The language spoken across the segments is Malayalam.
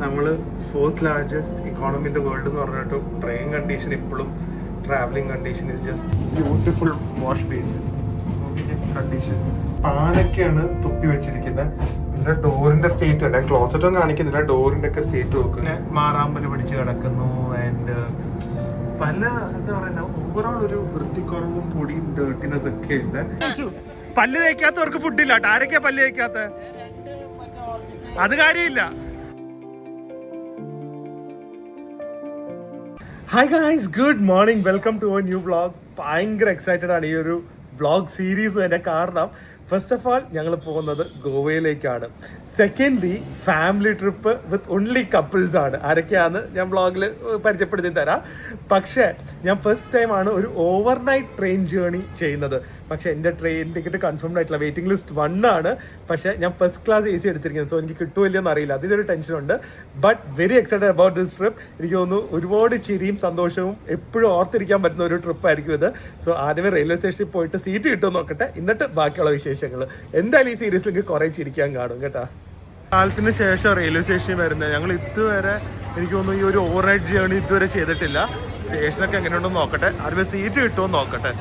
നമ്മൾ 4th largest economy in the world എന്ന് പറഞ്ഞിട്ടും ട്രെയിൻ കണ്ടീഷൻ ഇപ്പോഴും travelling condition is just beautiful wash basin condition. പാനൊക്കെയാണ് തുപ്പി വെച്ചിരിക്കുന്നത്. പിന്നെ ഡോറിന്റെ സ്റ്റേറ്റ് ഉണ്ട്, ക്ലോസറ്റും കാണിക്കുന്നില്ല, ഡോറിന്റെ ഒക്കെ സ്റ്റേറ്റ് നോക്കും. പിന്നെ മാറാമ്പല് പിടിച്ച് കിടക്കുന്നു. ആൻഡ് പല എന്താ പറയുന്ന ഓവറോൾ ഒരു വൃത്തിക്കുറവും പൊടിയും ഡേർട്ടിനെസ് ഒക്കെ ഉണ്ട്. പല്ല് തേക്കാത്തവർക്ക് ഫുഡില്ല. ആരൊക്കെയാ പല്ല് തേക്കാത്ത? അത് കാര്യമില്ല. Hi guys, good morning, welcome to a new vlog. ഭയങ്കര എക്സൈറ്റഡ് ആണ് ഈ ഒരു വ്ളോഗ് സീരീസ് തന്നെ. കാരണം ഫസ്റ്റ് ഓഫ് ഓൾ ഞങ്ങൾ പോകുന്നത് ഗോവയിലേക്കാണ്. Secondly family trip with only couples ആണ്. ആരൊക്കെയാണെന്ന് ഞാൻ വ്ളോഗിൽ പരിചയപ്പെടുത്തി തരാം. പക്ഷേ ഞാൻ ഫസ്റ്റ് ടൈമാണ് ഒരു ഓവർനൈറ്റ് ട്രെയിൻ ജേർണി ചെയ്യുന്നത്. പക്ഷേ എൻ്റെ ട്രെയിൻ ടിക്കറ്റ് കൺഫേംഡ് ആയിട്ടില്ല. വെയിറ്റിംഗ് ലിസ്റ്റ് 1 ആണ്. പക്ഷേ ഞാൻ ഫസ്റ്റ് ക്ലാസ് AC എടുത്തിരിക്കുന്നത്. സോ എനിക്ക് കിട്ടുമല്ലോ എന്ന് അറിയില്ല, അതിലൊരു ടെൻഷനുണ്ട്. But very excited about this trip. എനിക്ക് തോന്നുന്നു ഒരുപാട് ചിരിയും സന്തോഷവും എപ്പോഴും ഓർത്തിരിക്കാൻ പറ്റുന്ന ഒരു ട്രിപ്പായിരിക്കും ഇത്. സോ ആദ്യമേ റെയിൽവേ സ്റ്റേഷനിൽ പോയിട്ട് സീറ്റ് കിട്ടുമെന്ന് നോക്കട്ടെ, എന്നിട്ട് ബാക്കിയുള്ള വിശേഷങ്ങൾ. എന്തായാലും ഈ സീരീസിൽ എനിക്ക് കുറേ ചിരിക്കാൻ കാണും കേട്ടോ. കാലത്തിന് ശേഷം റെയിൽവേ സ്റ്റേഷനിൽ വരുന്നത്. ഞങ്ങൾ ഇതുവരെ എനിക്ക് തോന്നുന്നു ഈ ഒരു ഓവർനൈറ്റ് ജേർണി ഇതുവരെ ചെയ്തിട്ടില്ല. സ്റ്റേഷനൊക്കെ എങ്ങനെയുണ്ടെന്ന് നോക്കട്ടെ, ആദ്യമേ സീറ്റ് കിട്ടുമെന്ന് നോക്കട്ടെ.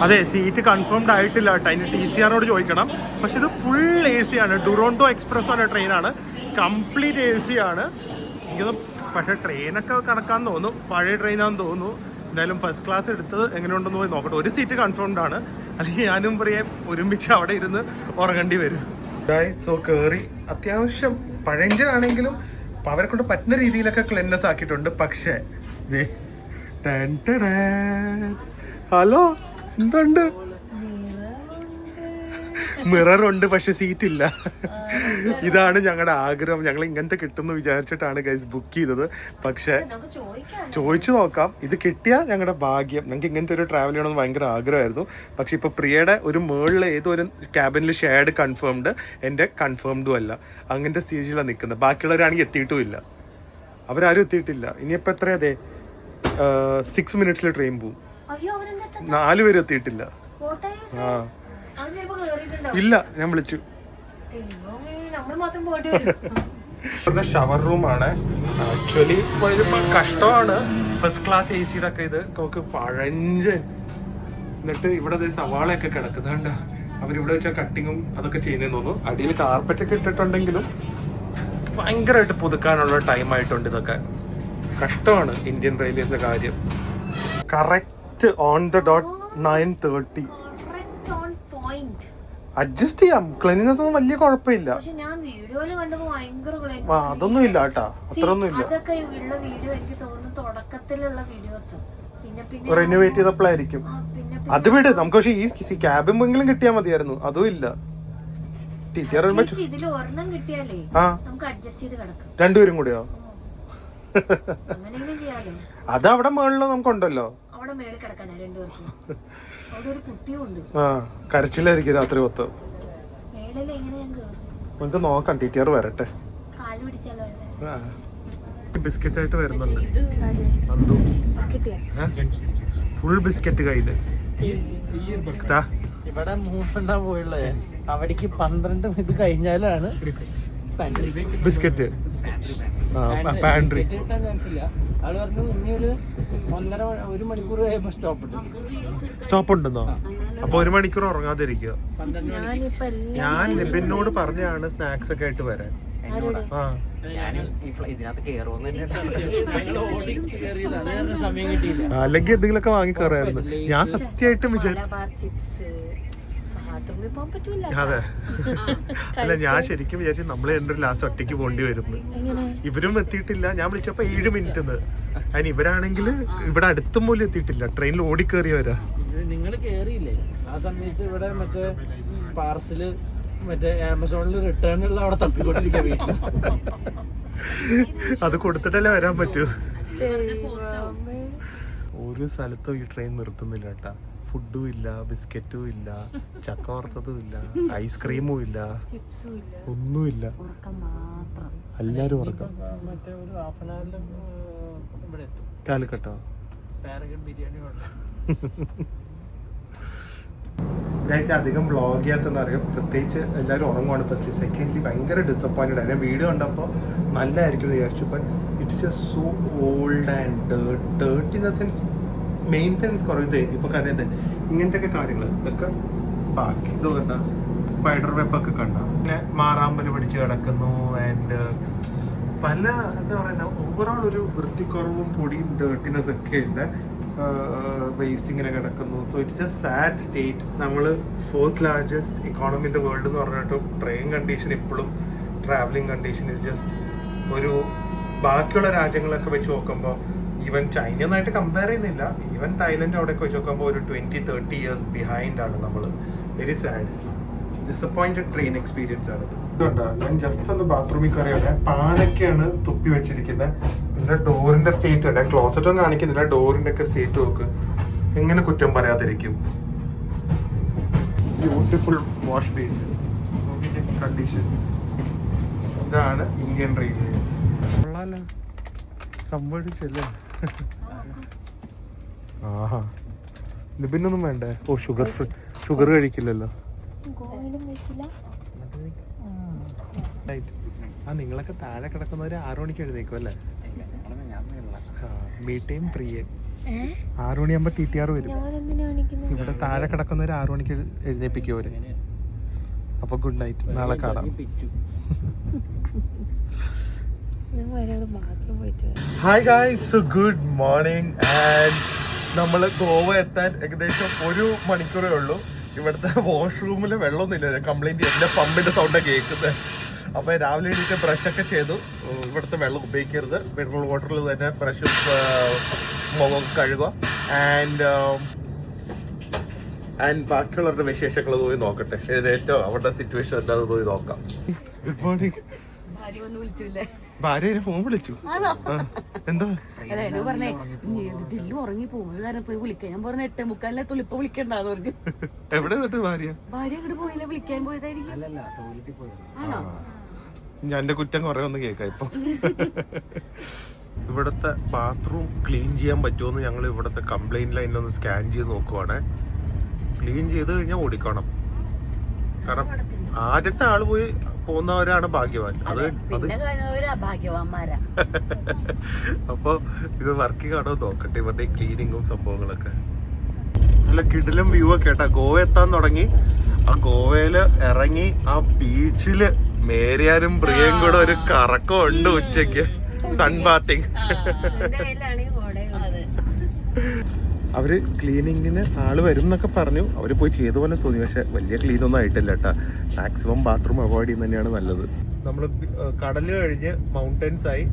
അതെ, സീറ്റ് കൺഫേംഡ് ആയിട്ടില്ല കേട്ടോ. അതിന് TCRനോട് ചോദിക്കണം. പക്ഷെ ഇത് ഫുൾ AC ആണ്. ഡുറോണ്ടോ എക്സ്പ്രസ് ആണ് ട്രെയിനാണ്, കംപ്ലീറ്റ് AC ആണ്. എനിക്കൊന്നും പക്ഷേ ട്രെയിനൊക്കെ കണക്കാന്ന് തോന്നുന്നു, പഴയ ട്രെയിനാണെന്ന് തോന്നുന്നു. എന്തായാലും ഫസ്റ്റ് ക്ലാസ് എടുത്തത് എങ്ങനെയുണ്ടെന്ന് പോയി നോക്കട്ടെ. ഒരു സീറ്റ് കൺഫേംഡ് ആണ്, അല്ലെങ്കിൽ ഞാനും പറയാം ഒരുമിച്ച് അവിടെ ഇരുന്ന് ഉറങ്ങേണ്ടി വരും. സോ കയറി അത്യാവശ്യം പഴയ എഞ്ചിനാണെങ്കിലും അവരെ കൊണ്ട് പറ്റുന്ന രീതിയിലൊക്കെ ക്ലീൻനെസ് ആക്കിയിട്ടുണ്ട്. പക്ഷേ ഹലോ, എന്തുണ്ട്? മിററുണ്ട്, പക്ഷെ സീറ്റ് ഇല്ല. ഇതാണ് ഞങ്ങളുടെ ആഗ്രഹം. ഞങ്ങൾ ഇങ്ങനത്തെ കിട്ടുമെന്ന് വിചാരിച്ചിട്ടാണ് ഗൈസ് ബുക്ക് ചെയ്തത്. പക്ഷെ ചോദിച്ചു നോക്കാം, ഇത് കിട്ടിയാൽ ഞങ്ങളുടെ ഭാഗ്യം. ഞങ്ങൾക്ക് ഇങ്ങനത്തെ ഒരു ട്രാവൽ ചെയ്യണമെന്ന് ഭയങ്കര ആഗ്രഹമായിരുന്നു. പക്ഷെ ഇപ്പോൾ പ്രിയയുടെ ഒരു മുകളിൽ ഏതോ ഒരു ക്യാബിനിൽ ഷെയർഡ് കൺഫേംഡ്, എൻ്റെ കൺഫേംഡും അല്ല. അങ്ങനത്തെ സ്റ്റേജിലാണ് നിൽക്കുന്നത്. ബാക്കിയുള്ളവരാണെങ്കിൽ എത്തിയിട്ടും ഇല്ല, അവരാരും എത്തിയിട്ടില്ല. ഇനിയിപ്പോൾ എത്ര അതെ 6 മിനിറ്റ്സിൽ ട്രെയിൻ പോവും. 4 പേരും എത്തിയിട്ടില്ല. ആ ഇല്ല, ഞാൻ വിളിച്ചു. ഷവർ റൂമാണ്. ആക്ച്വലി കഷ്ടമാണ് ഫസ്റ്റ് ക്ലാസ് AC-യിലൊക്കെ. ഇത് നമുക്ക് പഴഞ്ച്. എന്നിട്ട് ഇവിടെ സവാളയൊക്കെ കിടക്കുന്നുണ്ട്. അവരിവിടെ വെച്ചാൽ കട്ടിങ്ങും അതൊക്കെ ചെയ്യുന്നതെന്ന് തോന്നുന്നു. അടിയിൽ കാർപ്പറ്റൊക്കെ ഇട്ടിട്ടുണ്ടെങ്കിലും ഭയങ്കരമായിട്ട് പുതുക്കാനുള്ള ടൈമായിട്ടുണ്ട്. ഇതൊക്കെ കഷ്ടമാണ് ഇന്ത്യൻ റെയിൽവേസിന്റെ കാര്യം. Correct on the dot 9:30. Adjust ചെയ്യാം. ക്ലീനിനെസ് ഒന്നും വലിയ കുഴപ്പമില്ല. അതൊന്നും ഇല്ല കേട്ടാ, അത്രയൊന്നും ഇല്ല. റിനോവേറ്റ് ചെയ്തപ്പോഴായിരിക്കും. അത് വിട്, നമുക്ക് പക്ഷെ ഈ ക്യാബിനെങ്കിലും കിട്ടിയാൽ മതിയായിരുന്നു. അതും ഇല്ല. രണ്ടുപേരും കൂടെയോ? അത് അവിടെ മുകളിൽ നമുക്കുണ്ടല്ലോ. ആ, കരച്ചിലായിരിക്കും രാത്രി മൊത്തം. നമുക്ക് നോക്കാം, TTR വരട്ടെ. ബിസ്ക്കറ്റ് ആയിട്ട് വരുന്നുണ്ട്. ഫുൾ ബിസ്ക്കറ്റ് കയ്യില്. ഇവിടെ 3 പോയുള്ളേ. അവിടേക്ക് 12 ഇത് കഴിഞ്ഞാലാണ് ബിസ്ക്കറ്റ്. പാൻട്രി അത് പറഞ്ഞു ഇനി ഒരു 1.5 മണിക്കൂർ കഴിയുമ്പോ സ്റ്റോപ്പ് ഉണ്ടെന്നോ? അപ്പൊ 1 മണിക്കൂർ ഉറങ്ങാതിരിക്കുക. ഞാൻ നിബിനോട് പറഞ്ഞാണ് സ്നാക്സ് ഒക്കെ ആയിട്ട് വരാൻ. അല്ലെങ്കിൽ എന്തെങ്കിലുമൊക്കെ വാങ്ങി കയറായിരുന്നു. ഞാൻ സത്യമായിട്ടും വിചാരിച്ചു. അതെ, അല്ല ഞാൻ ശരിക്കും വിചാരിച്ചു നമ്മള് എൻ്റെ ലാസ്റ്റ് ഒറ്റയ്ക്ക് പോകേണ്ടി വരുന്നു. ഇവരും എത്തിയിട്ടില്ല. ഞാൻ വിളിച്ചപ്പോ 7 മിനിറ്റ്. അതിന് ഇവരാണെങ്കിൽ ഇവിടെ അടുത്തും പോലും എത്തിയിട്ടില്ല. ട്രെയിനിൽ ഓടിക്കേറിയവരാ. നിങ്ങൾ കേറിയില്ലേ ആ സമയത്ത്? ഇവിടെ മറ്റേ പാർസല് മറ്റേ ആമസോണിൽ റിട്ടേൺ ഉള്ള അവിടെ തപ്പിക്കൊണ്ടിരിക്കുക വീട്ടിൽ. അത് കൊടുത്തിട്ടല്ലേ വരാൻ പറ്റൂ. ഒരു സ്ഥലത്തും ഈ ട്രെയിൻ നിർത്തുന്നില്ല കേട്ടാ. ഫുഡും ഇല്ല, ബിസ്ക്കറ്റും ഇല്ല, ചക്ക വറുത്തതും ഇല്ല, ഐസ്ക്രീമും ഇല്ല, ഒന്നുമില്ല. എല്ലാരും ഉറക്കം. കാലിക്കട്ടോ? ഗൈസ് അധികം വ്ളോഗ് ചെയ്യാത്തെന്ന് അറിയാം, പ്രത്യേകിച്ച് എല്ലാവരും ഉറങ്ങുവാണ് ഫസ്റ്റ്. സെക്കൻഡ്ലി ഭയങ്കര ഡിസപ്പോയിൻറ്റഡ് ആയിരുന്നു. വീഡിയോ കണ്ടപ്പോൾ നല്ലതായിരിക്കും എന്ന് വിചാരിച്ചു. But it's just so old and dirt in the sense maintenance കുറവ്. ഇപ്പോൾ കരയത് ഇങ്ങനത്തെ കാര്യങ്ങൾ ഇതൊക്കെ ബാക്കി ഇത് കണ്ട സ്പൈഡർ വെബൊക്കെ കണ്ട, പിന്നെ മാറാമ്പല് പിടിച്ച് കിടക്കുന്നു. ആൻഡ് പല എന്താ പറയുന്ന ഓവറോൾ ഒരു വൃത്തിക്കുറവും പൊടിയും ഡേർട്ടിനെസ് ഒക്കെ ഉണ്ട്. വേസ്റ്റ് ഇങ്ങനെ കിടക്കുന്നു. So it's just sad state. നമ്മൾ 4th largest economy in the world എന്ന് പറഞ്ഞിട്ടും ട്രെയിൻ കണ്ടീഷൻ ഇപ്പോഴും ട്രാവലിംഗ് കണ്ടീഷൻ ഇസ് ജസ്റ്റ് ഒരു ബാക്കിയുള്ള രാജ്യങ്ങളൊക്കെ വെച്ച് നോക്കുമ്പോൾ ഈവൻ ചൈനയുമായിട്ട് കമ്പയർ ചെയ്യുന്നില്ല, ഈവൻ തായ്ലൻഡ് അവിടെയൊക്കെ വെച്ച് നോക്കുമ്പോൾ ഒരു 20-30 years ബിഹൈൻഡ് ആണ് നമ്മൾ. Very sad disappointed train experience ആണ്. ഞാൻ ജസ്റ്റ് ഒന്ന് ബാത്റൂമിൽ കയറിയാണ്. പാനൊക്കെയാണ് തുപ്പി വെച്ചിരിക്കുന്നത്. പിന്നെ ഡോറിന്റെ സ്റ്റേറ്റ് ഉണ്ട്, ക്ലോസറ്റും കാണിക്കുന്നില്ല, ഡോറിന്റെ ഒക്കെ സ്റ്റേറ്റ് നോക്ക്. എങ്ങനെ കുറ്റം പറയാതിരിക്കും. Beautiful wash basin condition. ഇതാണ് ഇന്ത്യൻ റെയിൽവേസ്. സംഭവിച്ചല്ലേ. ആഹാ ലിബിനൊന്നും വേണ്ടേ? ഓ ഷുഗർ കഴിക്കില്ലല്ലോ. ആ നിങ്ങളൊക്കെ താഴെ കിടക്കുന്നവര് 6 മണിക്ക് എഴുന്നേക്കും അല്ലേ? മീറ്റയും പ്രിയ 6 മണിയാകുമ്പോ TTR വരും. ഇവിടെ താഴെ കിടക്കുന്നവര് 6 മണിക്ക് എഴുന്നേപ്പിക്കും അവര്. അപ്പൊ ഗുഡ് നൈറ്റ്, നാളെ കാണാം. Hi guys, good morning. And നമ്മൾ ഗോവ എത്താൻ ഏകദേശം 1 മണിക്കൂറേ ഉള്ളൂ. ഇവിടുത്തെ വാഷ്റൂമിൽ വെള്ളമൊന്നുമില്ല, കംപ്ലൈൻറ്റ് എൻ്റെ പമ്പിൻ്റെ സൗണ്ടാണ് കേൾക്കുന്നത്. അപ്പോൾ രാവിലെ എണീറ്റ് ബ്രഷൊക്കെ ചെയ്തു. ഇവിടുത്തെ വെള്ളം ഉപയോഗിക്കരുത്, മിനറൽ വാട്ടറിൽ തന്നെ ബ്രഷും മുഖം കഴുകുക. ആൻഡ് ബാക്കിയുള്ളവരുടെ വിശേഷങ്ങൾ പോയി നോക്കട്ടെ. ഏറ്റവും അവരുടെ സിറ്റുവേഷൻ എന്താണെന്ന് പോയി നോക്കാം. Good morning. ഭാര്യ ഫോൺ വിളിച്ചു. എന്താ പറഞ്ഞേ ഡില്ലു ഉറങ്ങി പോകുന്നത് കാരണം പോയി വിളിക്കാം. ഞാൻ പറഞ്ഞ 8:45 ഇപ്പൊ വിളിക്കണ്ടെന്ന് പറഞ്ഞു. എവിടെ ഭാര്യ അങ്ങോട്ട് പോയില്ല, വിളിക്കാൻ പോയതായിരിക്കും. ആണോ? ഞാൻ എന്റെ കുറ്റം കുറെ ഒന്ന് കേൾക്കാം ഇപ്പൊ. ഇവിടുത്തെ ബാത്റൂം ക്ലീൻ ചെയ്യാൻ പറ്റുമെന്ന് ഞങ്ങൾ ഇവിടുത്തെ കംപ്ലൈന്റ് ലൈനിലൊന്ന് സ്കാൻ ചെയ്ത് നോക്കുവാണ്. ക്ലീൻ ചെയ്ത് കഴിഞ്ഞാൽ ഓടിക്കണം. കാരണം ആദ്യത്തെ ആള് പോയി പോകുന്നവരാണ് ഭാഗ്യവാൻ. അപ്പൊ ഇത് വർക്കിംഗ് ആണോ നോക്കട്ടെ, ഇവരുടെ ക്ലീനിങ്ങും സംഭവങ്ങളൊക്കെ. നല്ല കിടിലം വ്യൂ ഒക്കെ കേട്ടാ. ഗോവ എത്താൻ തുടങ്ങി. ആ ഗോവയില് ഇറങ്ങി ആ ബീച്ചില് മേരിയാരും പ്രിയയും കൂടെ ഒരു കറക്കം ഉണ്ട് ഉച്ചക്ക്. Sun bathing. അവര് ക്ലീനിങ്ങിന് ആള് വരും എന്നൊക്കെ പറഞ്ഞു. അവര് പോയി ചെയ്ത പോലെ തോന്നി, പക്ഷെ വലിയ ക്ലീൻ ഒന്നും ആയിട്ടില്ല കേട്ടാ. മാക്സിമം ബാത്റൂം അവോയ്ഡ് ചെയ്യുന്നത് തന്നെയാണ് നല്ലത്. നമ്മൾ കടല് കഴിഞ്ഞ് മൗണ്ടൻസ് ആയി.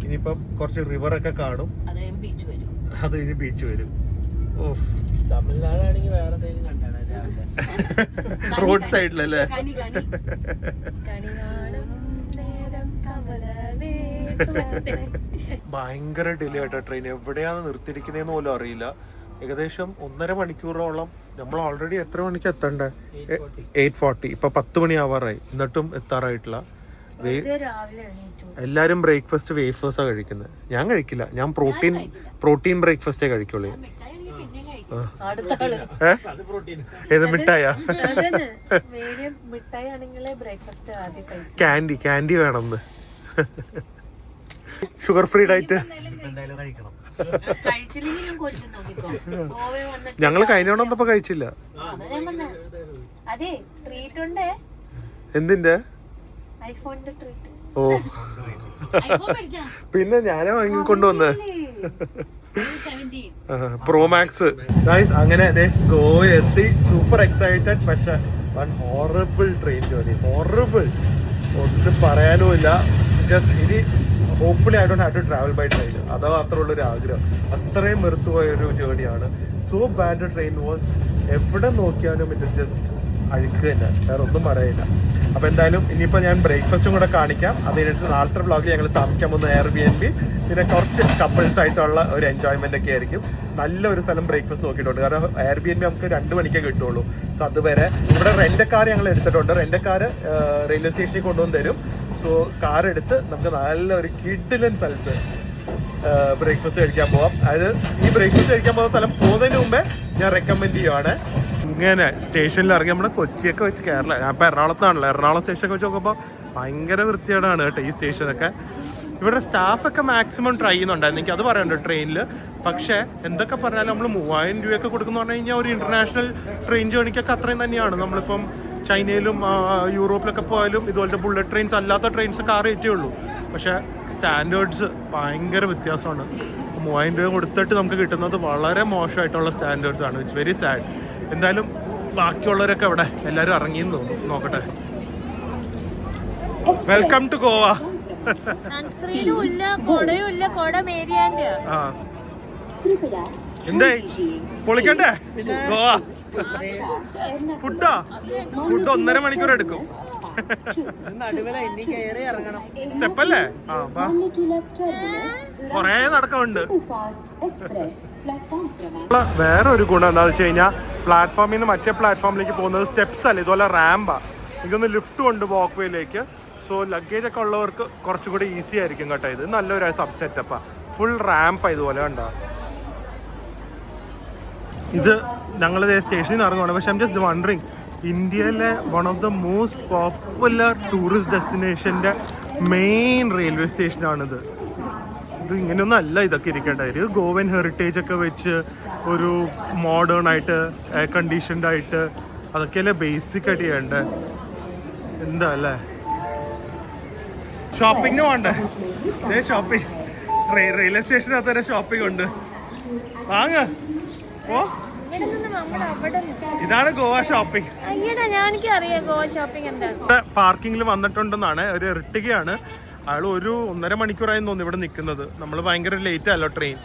ഇനിയിപ്പം കുറച്ച് റിവർ ഒക്കെ കാണും. അത് കഴിഞ്ഞ് ബീച്ച് വരും. ഓ തമിഴ്നാടാണെങ്കിൽ വേറെ എന്തെങ്കിലും കണ്ടാണ് റോഡ് സൈഡിലല്ലേ. ഭയങ്കര ഡിലേ ആയിട്ടാ ട്രെയിൻ. എവിടെയാണ് നിർത്തിയിരിക്കുന്നതെന്ന് പോലും അറിയില്ല. ഏകദേശം 1.5 മണിക്കൂറോളം. നമ്മൾ ഓൾറെഡി എത്ര മണിക്ക് എത്തണ്ടേ? 8:40. ഇപ്പൊ 10 മണി ആവാറായി, എന്നിട്ടും എത്താറായിട്ടില്ല. എല്ലാരും ബ്രേക്ക്ഫാസ്റ്റ് വേഫേഴ്സാ കഴിക്കുന്നത്. ഞാൻ കഴിക്കില്ല, ഞാൻ പ്രോട്ടീൻ ബ്രേക്ക്ഫാസ്റ്റേ കഴിക്കുള്ളൂ. ഏത് മിഠായാ? ക്യാൻഡി വേണമെന്ന്. ഷുഗർ ഫ്രീ ഡയറ്റ് ഞങ്ങള് കഴിഞ്ഞോണ്ട് വന്നപ്പോ കഴിച്ചില്ല. എന്തിന്റെ? ഓ പിന്നെ ഞാനാ വാങ്ങിക്കൊണ്ടുവന്നേ. Pro max. അങ്ങനെ ഗോവ എത്തി. Super excited. പക്ഷെ one horrible train journey. Horrible ഒന്നും പറയാനുമില്ല. ജസ്റ്റ് ഇനി hopefully I don't have to travel by train. അതാ അത്രയുള്ളൊരു ആഗ്രഹം. അത്രയും വെറുത്തുപോയൊരു ജേർണിയാണ്. So bad train was. എവിടെ നോക്കിയാലും ഇറ്റ് ജസ്റ്റ് അഴുക്ക് തന്നെ, വേറെ ഒന്നും പറയില്ല. അപ്പോൾ എന്തായാലും ഇനിയിപ്പോൾ ഞാൻ ബ്രേക്ക്ഫാസ്റ്റും കൂടെ കാണിക്കാം. അത് കഴിഞ്ഞിട്ട് നാളത്തെ വ്ളോഗിൽ ഞങ്ങൾ താമസിക്കാൻ പോകുന്ന Airbnb, പിന്നെ കുറച്ച് കപ്പിൾസ് ആയിട്ടുള്ള ഒരു എൻജോയ്മെൻ്റ് ഒക്കെ ആയിരിക്കും. നല്ലൊരു സ്ഥലം ബ്രേക്ക്ഫാസ്റ്റ് നോക്കിയിട്ടുണ്ട്. കാരണം Airbnb നമുക്ക് 2 മണിക്കേ കിട്ടുള്ളൂ. സോ അതുവരെ ഇവിടെ റെൻ്റക്കാർ ഞങ്ങൾ എടുത്തിട്ടുണ്ട്. റെൻ്റക്കാർ റെയിൽവേ സ്റ്റേഷനിൽ കൊണ്ടുവന്ന് തരും. സോ കാർ എടുത്ത് നമുക്ക് നല്ലൊരു കിഡിലൻ സ്ഥലത്ത് ബ്രേക്ക്ഫാസ്റ്റ് കഴിക്കാൻ പോവാം. അതായത് ഈ ബ്രേക്ക്ഫാസ്റ്റ് കഴിക്കാൻ പോകുന്ന സ്ഥലം പോകുന്നതിന് മുമ്പേ ഞാൻ റെക്കമെൻഡ് ചെയ്യുവാണ്. ഇങ്ങനെ സ്റ്റേഷനിൽ ഇറങ്ങി നമ്മുടെ കൊച്ചിയൊക്കെ വെച്ച് കേരള ഞാൻ ഇപ്പോൾ എറണാകുളത്താണല്ലോ, എറണാകുളം സ്റ്റേഷനൊക്കെ വെച്ച് നോക്കുമ്പോൾ ഭയങ്കര വൃത്തികേടാണ് കേട്ടോ ഈ സ്റ്റേഷനൊക്കെ. ഇവിടെ സ്റ്റാഫൊക്കെ മാക്സിമം ട്രൈ ചെയ്യുന്നുണ്ടായിരുന്നു, എനിക്ക് അത് പറയാനുണ്ട് ട്രെയിനിൽ. പക്ഷേ എന്തൊക്കെ പറഞ്ഞാലും നമ്മൾ 3000 രൂപയൊക്കെ കൊടുക്കുന്നു പറഞ്ഞു കഴിഞ്ഞാൽ ഒരു ഇൻ്റർനാഷണൽ ട്രെയിൻ ജേണിക്കൊക്കെ അത്രയും തന്നെയാണ്. നമ്മളിപ്പം ചൈനയിലും യൂറോപ്പിലൊക്കെ പോയാലും ഇതുപോലത്തെ ബുള്ളറ്റ് ട്രെയിൻസ് അല്ലാത്ത ട്രെയിൻസൊക്കെ ആ റേറ്റേ ഉള്ളൂ. പക്ഷേ സ്റ്റാൻഡേർഡ്സ് ഭയങ്കര വ്യത്യാസമാണ്. 3000 രൂപ കൊടുത്തിട്ട് നമുക്ക് കിട്ടുന്നത് വളരെ മോശമായിട്ടുള്ള സ്റ്റാൻഡേർഡ്സ് ആണ്. It's very sad. എന്തായാലും ബാക്കിയുള്ളവരൊക്കെ ഇവിടെ എല്ലാവരും ഇറങ്ങിയെന്ന് തോന്നുന്നു, നോക്കട്ടെ. Welcome to Goa. എന്തേ പൊളിക്കണ്ടേ ഗോവ? ഫുഡ് 1.5 മണിക്കൂർ എടുക്കും. സ്റ്റെപ്പല്ലേ? കൊറേ നടക്കമുണ്ട്. വേറെ ഒരു ഗുണം എന്താണെന്ന് വെച്ച് കഴിഞ്ഞാൽ പ്ലാറ്റ്ഫോമിൽ നിന്ന് മറ്റേ പ്ലാറ്റ്ഫോമിലേക്ക് പോകുന്നത് സ്റ്റെപ്സ് അല്ല, ഇതുപോലെ റാമ്പാ. ഇതൊന്ന് ലിഫ്റ്റും ഉണ്ട് വാക്ക് വേയിലേക്ക്. സോ ലഗേജ് ഒക്കെ ഉള്ളവർക്ക് കുറച്ചുകൂടി ഈസി ആയിരിക്കും കേട്ടോ. ഇത് നല്ലൊരു സബ് സെറ്റപ്പാ, ഫുൾ റാമ്പാ ഇതുപോലെ കണ്ടോ. ഇത് ഞങ്ങൾ സ്റ്റേഷനിൽ നിന്ന് ഇറങ്ങുവാണ്. പക്ഷെ ഐ എം ജസ്റ്റ് വണ്ടറിങ്, ഇന്ത്യയിലെ one of the most popular tourist ഡെസ്റ്റിനേഷൻ്റെ മെയിൻ റെയിൽവേ സ്റ്റേഷനാണിത്. ഇത് ഇങ്ങനെയൊന്നും അല്ല ഇതൊക്കെ ഇരിക്കേണ്ട. ഒരു ഗോവൻ ഹെറിറ്റേജ് ഒക്കെ വെച്ച് ഒരു മോഡേൺ ആയിട്ട് എയർ കണ്ടീഷൻഡ് ആയിട്ട് അതൊക്കെയല്ലേ ബേസിക് ആയിട്ട് ചെയ്യണ്ടേ. എന്താ അല്ലേ? ഷോപ്പിങ്ങിന് പോണ്ടേ? ഷോപ്പിംഗ് റെയിൽവേ സ്റ്റേഷനകത്ത് തന്നെ ഷോപ്പിംഗ് ഉണ്ട്. വാങ്ങ ഓ, ഇതാണ് ഗോവ ഷോപ്പിംഗ്. പാർക്കിങ്ങിൽ വന്നിട്ടുണ്ടെന്നാണ്. ഒരു എർട്ടിഗയാണ്. അയാൾ 1.5 മണിക്കൂറായി തോന്നുന്നു ഇവിടെ നിൽക്കുന്നത്. നമ്മൾ ഭയങ്കര ലേറ്റ് ആയല്ലോ ട്രെയിൻ.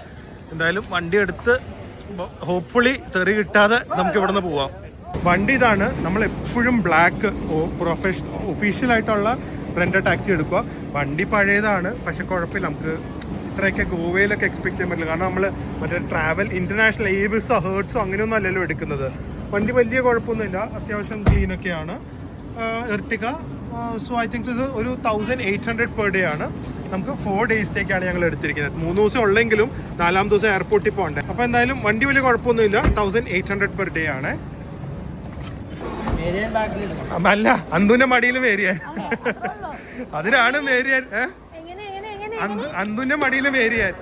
എന്തായാലും വണ്ടി എടുത്ത് ഹോപ്പ്ഫുള്ളി തെറി കിട്ടാതെ നമുക്ക് ഇവിടെ നിന്ന് പോവാം. വണ്ടി ഇതാണ്. നമ്മൾ എപ്പോഴും ബ്ലാക്ക് ഒഫീഷ്യലായിട്ടുള്ള റെൻ്റ് ടാക്സി എടുക്കുക. വണ്ടി പഴയതാണ്, പക്ഷെ കുഴപ്പമില്ല. നമുക്ക് ഇത്രയൊക്കെ ഗോവയിലൊക്കെ എക്സ്പെക്ട് ചെയ്യാൻ പറ്റില്ല. കാരണം നമ്മൾ മറ്റേ ട്രാവൽ ഇൻ്റർനാഷണൽ ഏവിസോ ഹേർട്സോ അങ്ങനെയൊന്നും അല്ലല്ലോ എടുക്കുന്നത്. വണ്ടി വലിയ കുഴപ്പമൊന്നുമില്ല, അത്യാവശ്യം ക്ലീനൊക്കെയാണ്. എർട്ടിക. സോ ഐ തിങ്ക്സ് ഇത് ഒരു 1800 പെർ ഡേ ആണ്. നമുക്ക് 4 ഡേയ്സിലേക്കാണ് ഞങ്ങൾ എടുത്തിരിക്കുന്നത്. 3 ദിവസം ഉള്ളെങ്കിലും 4ാം ദിവസം എയർപോർട്ടിൽ പോകണ്ടേ. അപ്പോൾ എന്തായാലും വണ്ടി വലിയ കുഴപ്പമൊന്നുമില്ല. 1800 പെർ ഡേ ആണ്. അല്ല, അന്തുവിന്റെ മടിയിൽ മേരിയാൻ. അതിനാണ് മേരിയാൻ. അന്തുവിന്റെ മടിയിൽ മേരിയാൻ.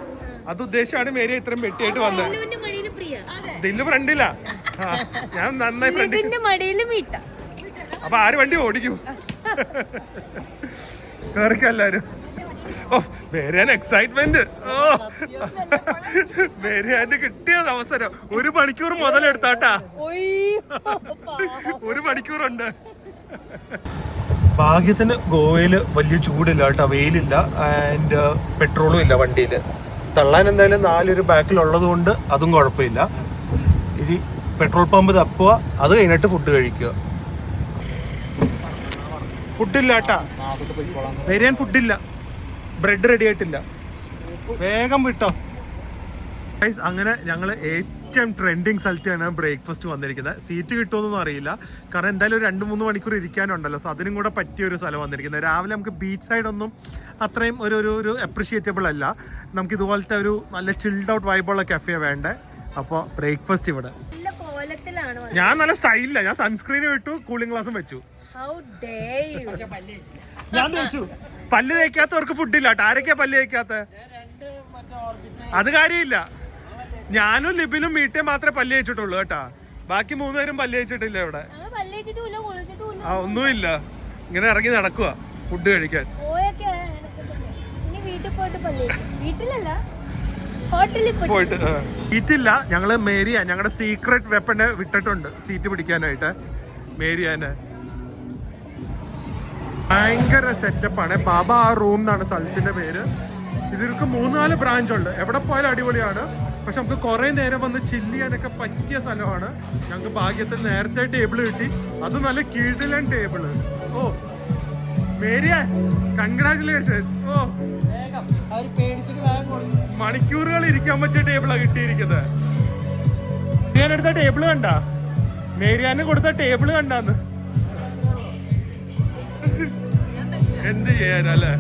അത് ഉദ്ദേശമാണ് മേരിയ ഇത്രയും വെട്ടിയായിട്ട് വന്നത്. ദില്ലു ഫ്രണ്ടില്ല, ഞാൻ നന്നായി ഫ്രണ്ട്. അപ്പൊ ആര് വണ്ടി ഓടിക്കും? കേറിക്കല്ലാരും. ഓ, മേരിയാൻ എക്സൈറ്റ്മെന്റ്. ഓ, മേരിയാന്റെ കിട്ടിയ അവസരം. 1 മണിക്കൂർ മുതലെടുത്താട്ടാ. 1 മണിക്കൂറുണ്ട്. ഭാഗ്യത്തിന് ഗോവയിൽ വലിയ ചൂടില്ല കേട്ടോ, വെയിലില്ല. ആൻഡ് പെട്രോളും ഇല്ല വണ്ടിയിൽ. തള്ളാൻ എന്തായാലും 4 ബാക്കിലുള്ളത് കൊണ്ട് അതും കുഴപ്പമില്ല. ഇനി പെട്രോൾ പമ്പ് തപ്പുക, അത് കഴിഞ്ഞിട്ട് ഫുഡ് കഴിക്കുക. ഫുഡില്ല കേട്ടാ, വരാൻ ഫുഡില്ല. ബ്രെഡ് റെഡി ആയിട്ടില്ല, വേഗം വിട്ടോ. അങ്ങനെ ഞങ്ങൾ ഏറ്റവും ട്രെൻഡിങ് സ്ഥലത്താണ് ബ്രേക്ക്ഫാസ്റ്റ് വന്നിരിക്കുന്നത്. സീറ്റ് കിട്ടുമെന്നൊന്നും അറിയില്ല, കാരണം എന്തായാലും ഒരു 2-3 മണിക്കൂർ ഇരിക്കാനുണ്ടല്ലോ. സോ അതിനും കൂടെ പറ്റിയ ഒരു സ്ഥലം വന്നിരിക്കുന്നത്. രാവിലെ നമുക്ക് ബീച്ച് സൈഡ് ഒന്നും അത്രയും ഒരു അപ്രിഷിയേറ്റബിൾ അല്ല. നമുക്ക് ഇതുപോലത്തെ ഒരു നല്ല ചിൽഡ് ഔട്ട് വൈബുള്ള കഫേ വേണ്ടേ. അപ്പോൾ ബ്രേക്ക്ഫാസ്റ്റ് ഇവിടെ ഞാൻ നല്ല സ്റ്റൈലില്ല. ഞാൻ സൺസ്ക്രീൻ ഇട്ടു, കൂളിംഗ് ഗ്ലാസും വെച്ചു. ഞാൻ തേച്ചു. പല്ല് തേക്കാത്തവർക്ക് ഫുഡില്ല കേട്ടോ. ആരൊക്കെയാ പല്ല് തേക്കാത്ത? അത് കാര്യമില്ല. ഞാനും ലിബിനും മീറ്റേ മാത്രമേ പല്ല് തേച്ചിട്ടുള്ളൂ കേട്ടാ. ബാക്കി 3 പേരും പല്ല് തേച്ചിട്ടില്ല ഇവിടെ. ഒന്നുമില്ല, ഇങ്ങനെ ഇറങ്ങി നടക്കുക ഫുഡ് കഴിക്കാൻ. പോയിട്ട് സീറ്റില്ല. ഞങ്ങള് മേരിയ ഞങ്ങളുടെ സീക്രട്ട് വെപ്പണ് വിട്ടിട്ടുണ്ട് സീറ്റ് പിടിക്കാനായിട്ട്. മേരിയാന് ഭയങ്കര സെറ്റപ്പാണ്. ബാബ ആ റൂം എന്നാണ് സ്ഥലത്തിന്റെ പേര്. ഇതിற்கு 3-4 ബ്രാഞ്ച് ഉണ്ട്. എവിടെ പോയാലും അടിപൊളിയാണ്. പക്ഷെ നമുക്ക് കുറെ നേരം വന്ന് ചില്ല് ചെയ്യാനൊക്കെ പറ്റിയ സ്ഥലമാണ്. ഞങ്ങൾക്ക് ഭാഗ്യത്തിൽ നേരത്തെ ടേബിൾ കിട്ടി, അത് നല്ല കിടിലൻ ടേബിള്. ഓ മേരിയ, കൺഗ്രാറ്റുലേഷൻസ്. ഓ, മണിക്കൂറുകൾ ഇരിക്കാൻ പറ്റിയ ടേബിളാണ് കിട്ടിയിരിക്കുന്നത്. ഞാൻ എടുത്ത ടേബിള് കണ്ട, മേരിയാന് കൊടുത്ത ടേബിള് കണ്ടാന്ന്. എന്ത് ചെയ്യാനല്ലേ.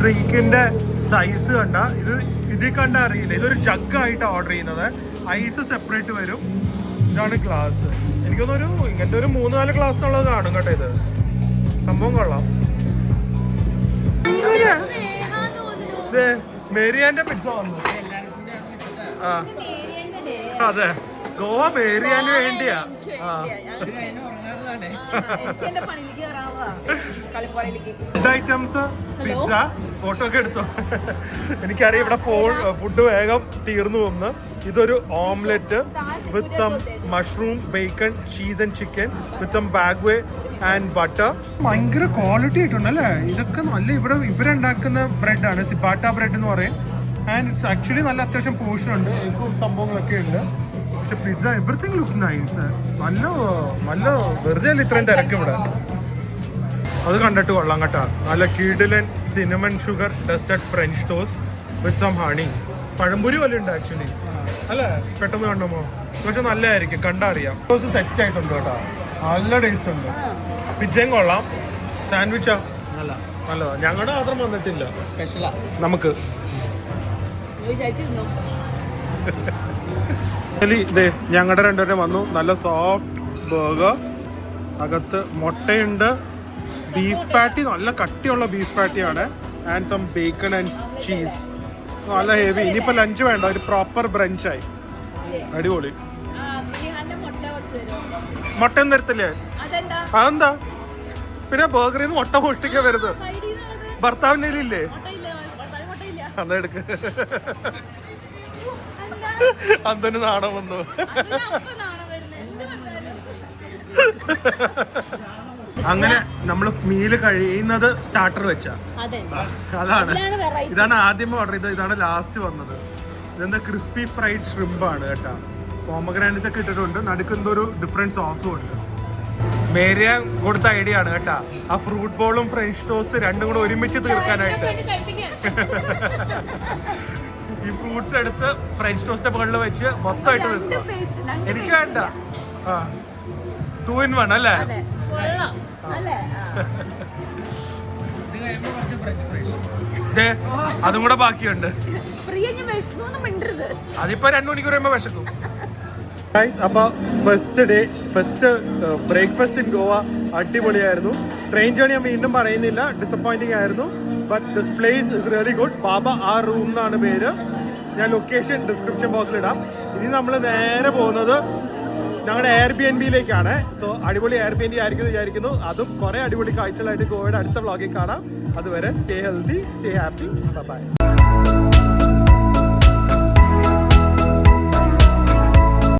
ഡ്രിങ്കിന്റെ സൈസ് കണ്ട ഇതിൽ കണ്ട അറിയില്ല, ഇതൊരു ജഗ് ആയിട്ട് ഓർഡർ ചെയ്യുന്നത്. ഐസ് സെപ്പറേറ്റ് വരും. ഇതാണ് ഗ്ലാസ്. എനിക്കൊന്നൊരു ഇങ്ങനത്തെ ഒരു 3-4 ഗ്ലാസ് ഉള്ളത് കാണും കേട്ടോ. ഇത് സംഭവം കൊള്ളാം. മേരിയാന്റെ പിസ്സ വന്നു. ആ അതെ, ഗോവ മേരിയാന് വേണ്ടിയാ. ആ ഐറ്റംസ് പിസ്സ ഫോട്ടോ ഒക്കെ എടുത്തോ. എനിക്കറിയാം ഇവിടെ ഫുഡ് വേഗം തീർന്നു പോകുന്നു. ഇതൊരു omelette with some mushroom, bacon, cheese and chicken with some baguette and butter. ഭയങ്കര ക്വാളിറ്റി ആയിട്ടുണ്ടല്ലേ ഇതൊക്കെ. നല്ല ഇവരുണ്ടാക്കുന്ന ബ്രെഡാണ്, സിബാട്ട ബ്രെഡ് എന്ന് പറയും. ആൻഡ് ഇറ്റ്സ് ആക്ച്വലി നല്ല അത്യാവശ്യം പോർഷൻ ഉണ്ട്, എഗ്ഗും സംഭവങ്ങളൊക്കെ ഉണ്ട്. പക്ഷെ പിസ്സ എവറിത്തിങ് ലുക്സ് നൈസ്. നല്ല വെറുതെ അല്ല ഇത്രയും തിരക്ക് ഇവിടെ. അത് കണ്ടിട്ട് കൊള്ളാം കേട്ടോ. നല്ല കിടിലൻ cinnamon sugar dusted French toast with some honey. പഴംപൊരി പോലെ ഉണ്ട് ആക്ച്വലി അല്ലേ, പെട്ടെന്ന് കണ്ടുമോ? പക്ഷെ നല്ലതായിരിക്കും, കണ്ടറിയാം. ടോസ്റ്റ് സെറ്റ് ആയിട്ടുണ്ട് കേട്ടോ, നല്ല ടേസ്റ്റ് ഉണ്ട്. പിzzയും കൊള്ളാം. സാൻഡ്വിച്ചാ നല്ലതാ. ഞങ്ങളുടെ മാത്രം വന്നിട്ടില്ല, നമുക്ക് ഇതേ ഞങ്ങളുടെ രണ്ടുപേരും വന്നു. നല്ല സോഫ്റ്റ് ബർഗർ, അകത്ത് മുട്ടയുണ്ട്, ബീഫ് പാറ്റി, നല്ല കട്ടിയുള്ള ബീഫ് പാറ്റിയാണ്. And some bacon and cheese. നല്ല ഹെവി. ഇനിയിപ്പോൾ ലഞ്ച് വേണ്ട, ഒരു പ്രോപ്പർ ബ്രഞ്ചായി. അടിപൊളി. മുട്ടയൊന്നും തരത്തില്ലേ? അതെന്താ? പിന്നെ ബർഗറിൽ നിന്ന് മുട്ട പൊട്ടിക്കാൻ വരുന്നത് ഭർത്താവിൻ്റെ ഇല്ലേ? അതാ എടുക്ക. അന്തന് നാണം വന്നു. അങ്ങനെ നമ്മൾ മീല് കഴിയുന്നത് സ്റ്റാർട്ടർ വെച്ചാ. അതാണ്, ഇതാണ് ആദ്യം ഓർഡർ ചെയ്തത്, ഇതാണ് ലാസ്റ്റ് വന്നത്. ഇതെന്താ ക്രിസ്പി ഫ്രൈഡ് ഷ്രിംപ് ആണ് കേട്ടാ. പോമഗ്രാനൈറ്റ് ഒക്കെ ഇട്ടിട്ടുണ്ട്, നടുക്കെന്തോ ഒരു ഡിഫറെന്റ് സോസും ഉണ്ട്. മേരിയ കൊടുത്ത ഐഡിയ ആണ് കേട്ടാ, ആ ഫ്രൂട്ട് ബോളും ഫ്രഞ്ച് ടോസ്റ്റ് രണ്ടും കൂടെ ഒരുമിച്ച് തീർക്കാനായിട്ട്. ഈ ഫ്രൂട്ട്സ് എടുത്ത് ഫ്രഞ്ച് ടോസ്റ്റ് മുകളിൽ വെച്ച് മൊത്തമായിട്ട് തീർക്കുക. എനിക്ക് വേണ്ട. ആ 2 in 1 അല്ലേ? അതും കൂടെ ബാക്കിയുണ്ട്. അതിപ്പോ 2 മണിക്കൂർ കഴിയുമ്പോ വിശക്കും. അപ്പൊ ഫസ്റ്റ് ബ്രേക്ക്ഫാസ്റ്റ് ഇൻ ഗോവ അടിപൊളിയായിരുന്നു. ട്രെയിൻ ജേണി ഞാൻ വീണ്ടും പറയുന്നില്ല, ഡിസപ്പോയിന്റിംഗ് ആയിരുന്നു. But this place is really good. Baba au rum എന്നാണ് പേര്. ഞാൻ ലൊക്കേഷൻ ഡിസ്ക്രിപ്ഷൻ ബോക്സിൽ ഇടാം. ഇനി നമ്മൾ നേരെ പോകുന്നത് ഞങ്ങളുടെ എയർബിഎൻബിയിലേക്കാണ്. സോ അടിപൊളി എയർബിഎൻബി ആയിരിക്കും വിചാരിക്കുന്നു. അതും കുറെ അടിപൊളി കാഴ്ചകളായിട്ട് ഗോവയുടെ അടുത്ത വ്ളോഗിൽ കാണാം. അതുവരെ stay healthy, stay happy, by.